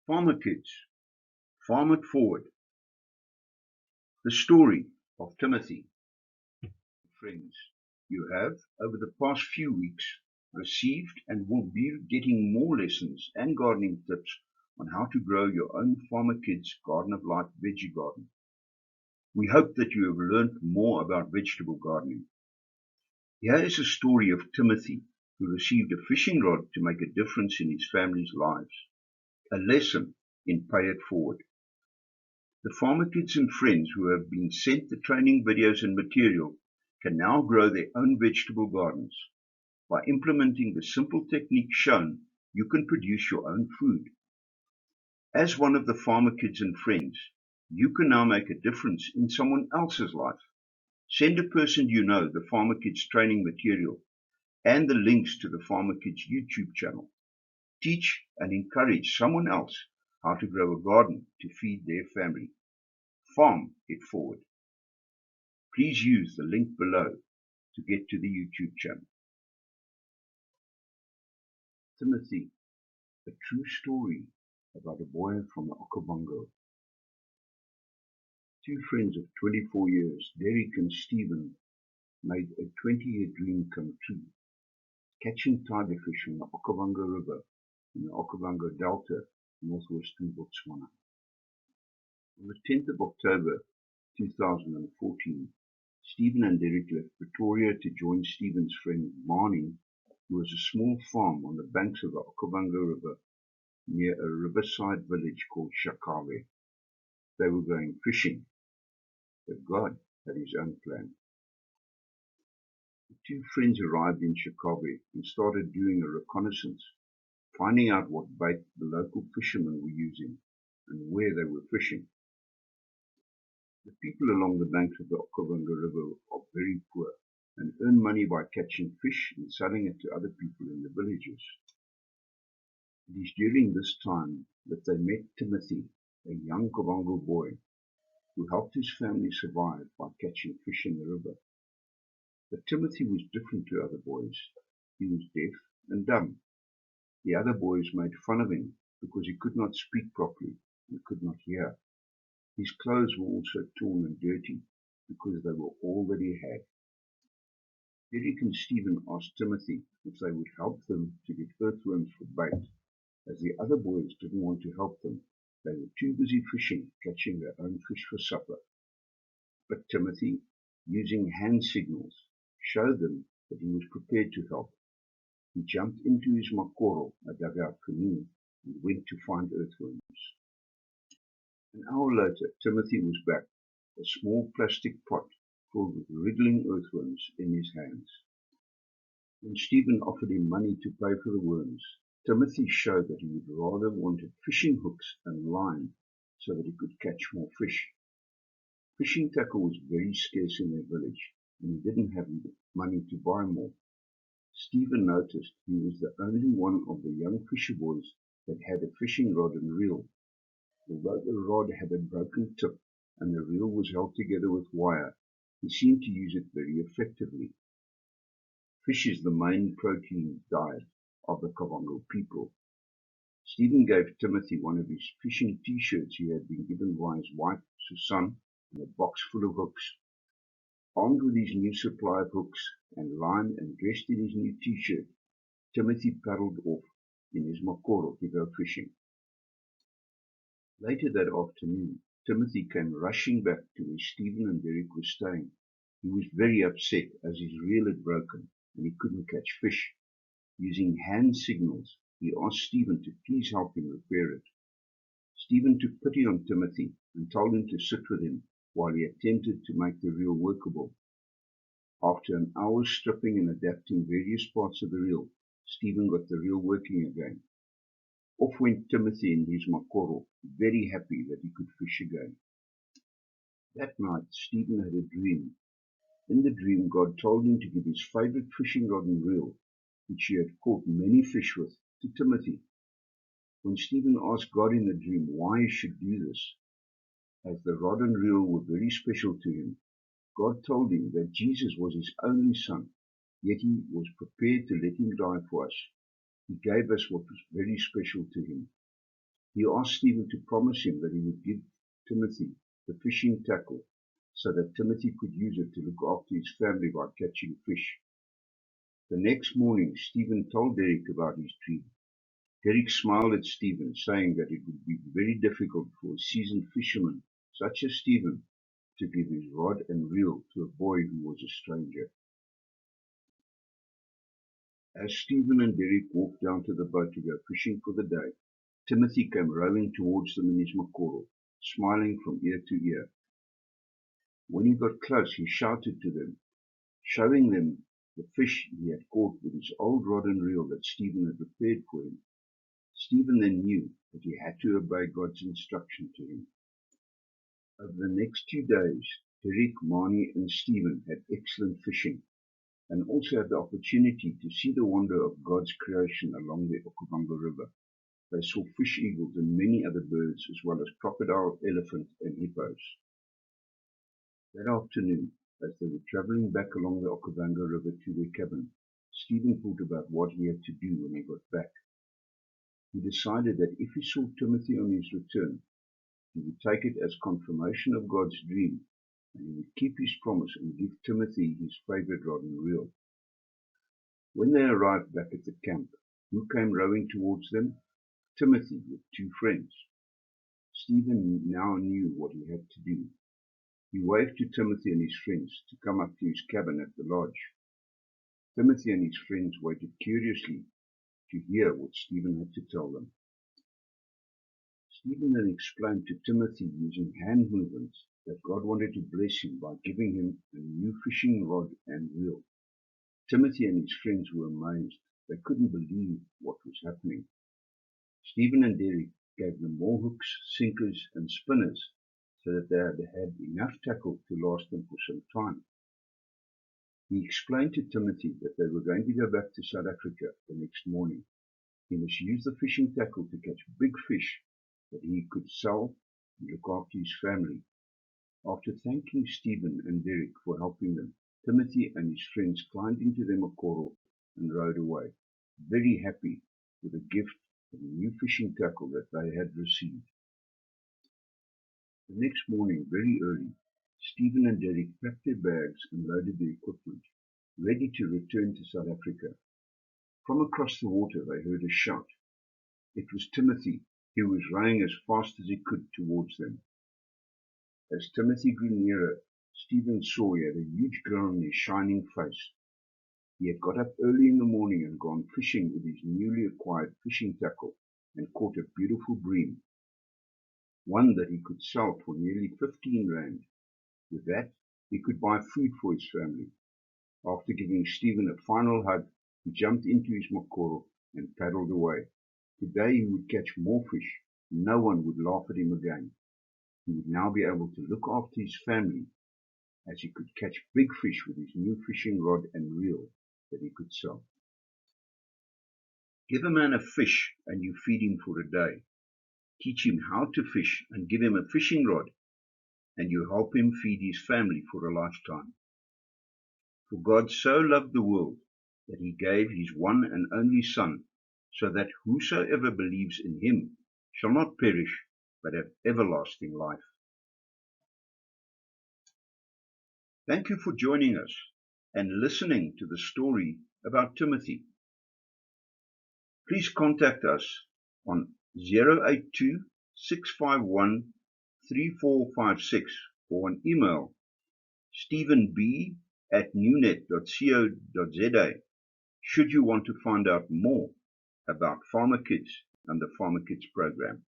Farmer Kids, Farm It Forward. The story of Timothy. Friends, you have, over the past few weeks, received and will be getting more lessons and gardening tips on how to grow your own Farmer Kids Garden of Life veggie garden. We hope that you have learned more about vegetable gardening. Here is a story of Timothy, who received a fishing rod to make a difference in his family's lives. A lesson in Pay It Forward. The farmer kids and friends who have been sent the training videos and material can now grow their own vegetable gardens. By implementing the simple technique shown, you can produce your own food. As one of the farmer kids and friends, you can now make a difference in someone else's life. Send a person you know the farmer kids training material and the links to the farmer kids YouTube channel. Teach and encourage someone else how to grow a garden to feed their family. Farm it forward. Please use the link below to get to the YouTube channel. Timothy, a true story about a boy from the OKAVANGO. Two friends of 24 years, Derek and Stephen, made a 20-year dream come true, catching tiger fish in the OKAVANGO River in the OKAVANGO Delta, northwestern Botswana. On the 10th of October 2014, Stephen and Derek left Pretoria to join Stephen's friend Marnie, who has a small farm on the banks of the OKAVANGO River near a riverside village called SHAKAWE. They were going fishing, but God had his own plan. The two friends arrived in SHAKAWE and started doing a reconnaissance, finding out what bait the local fishermen were using and where they were fishing. The people along the banks of the OKAVANGO River are very poor and earn money by catching fish and selling it to other people in the villages. It is during this time that they met Timothy, a young Kavango boy, who helped his family survive by catching fish in the river. But Timothy was different to other boys. He was deaf and dumb. The other boys made fun of him because he could not speak properly and could not hear. His clothes were also torn and dirty because they were all that he had. Derek and Stephen asked Timothy if they would help them to get earthworms for bait, as the other boys didn't want to help them. They were too busy fishing, catching their own fish for supper. But Timothy, using hand signals, showed them that he was prepared to help. He jumped into his makoro, a dugout canoe, and went to find earthworms. An hour later, Timothy was back, a small plastic pot filled with wriggling earthworms in his hands. When Stephen offered him money to pay for the worms, Timothy showed that he would rather wanted fishing hooks and line so that he could catch more fish. Fishing tackle was very scarce in their village, and he didn't have money to buy more. Stephen noticed he was the only one of the young fisher boys that had a fishing rod and reel. Although the rod had a broken tip and the reel was held together with wire, he seemed to use it very effectively. Fish is the main protein diet of the Kavango people. Stephen gave Timothy one of his fishing t-shirts he had been given by his wife, Susan, and a box full of hooks. Armed with his new supply of hooks and line and dressed in his new t-shirt, Timothy paddled off in his makoro to go fishing. Later that afternoon, Timothy came rushing back to where Stephen and Derek were staying. He was very upset as his reel had broken and he couldn't catch fish. Using hand signals, he asked Stephen to please help him repair it. Stephen took pity on Timothy and told him to sit with him while he attempted to make the reel workable. After an hour's stripping and adapting various parts of the reel, Stephen got the reel working again. Off went Timothy in his makoro, very happy that he could fish again. That night, Stephen had a dream. In the dream, God told him to give his favorite fishing rod and reel, which he had caught many fish with, to Timothy. When Stephen asked God in the dream why he should do this, as the rod and reel were very special to him, God told him that Jesus was his only son, yet he was prepared to let him die for us. He gave us what was very special to him. He asked Stephen to promise him that he would give Timothy the fishing tackle so that Timothy could use it to look after his family by catching fish. The next morning, Stephen told Derek about his dream. Derek smiled at Stephen, saying that it would be very difficult for a seasoned fisherman such as Stephen to give his rod and reel to a boy who was a stranger. As Stephen and Derek walked down to the boat to go fishing for the day, Timothy came rowing towards them in his makoro, smiling from ear to ear. When he got close, he shouted to them, showing them the fish he had caught with his old rod and reel that Stephen had prepared for him. Stephen then knew that he had to obey God's instruction to him. Over the next 2 days, Derek, Marnie, and Stephen had excellent fishing, and also had the opportunity to see the wonder of God's creation along the OKAVANGO River. They saw fish eagles and many other birds, as well as crocodile, elephant, and hippos. That afternoon, as they were traveling back along the OKAVANGO River to their cabin, Stephen thought about what he had to do when he got back. He decided that if he saw Timothy on his return, he would take it as confirmation of God's dream, and he would keep his promise and give Timothy his favorite rod and reel. When they arrived back at the camp, who came rowing towards them? Timothy with 2 friends. Stephen now knew what he had to do. He waved to Timothy and his friends to come up to his cabin at the lodge. Timothy and his friends waited curiously to hear what Stephen had to tell them. Stephen then explained to Timothy using hand movements that God wanted to bless him by giving him a new fishing rod and reel. Timothy and his friends were amazed. They couldn't believe what was happening. Stephen and Derek gave them more hooks, sinkers, and spinners so that they had enough tackle to last them for some time. He explained to Timothy that they were going to go back to South Africa the next morning. He must use the fishing tackle to catch big fish that he could sell and look after his family. After thanking Stephen and Derek for helping them, Timothy and his friends climbed into their makoro and rowed away, very happy with the gift of the new fishing tackle that they had received. The next morning, very early, Stephen and Derek packed their bags and loaded their equipment, ready to return to South Africa. From across the water they heard a shout. It was Timothy, who was rowing as fast as he could towards them. As Timothy grew nearer, Stephen saw he had a huge grin on his shining face. He had got up early in the morning and gone fishing with his newly acquired fishing tackle and caught a beautiful bream, one that he could sell for nearly 15 rand. With that, he could buy food for his family. After giving Stephen a final hug, he jumped into his makoro and paddled away. Today he would catch more fish. No one would laugh at him again. He would now be able to look after his family, as he could catch big fish with his new fishing rod and reel that he could sell. Give a man a fish and you feed him for a day. Teach him how to fish and give him a fishing rod, and you help him feed his family for a lifetime. For God so loved the world that he gave his one and only Son, so that whosoever believes in him shall not perish, but have everlasting life. Thank you for joining us and listening to the story about Timothy. Please contact us on 082 651 3456 or on email stephenb@newnet.co.za should you want to find out more about Farmer Kids and the Farmer Kids program.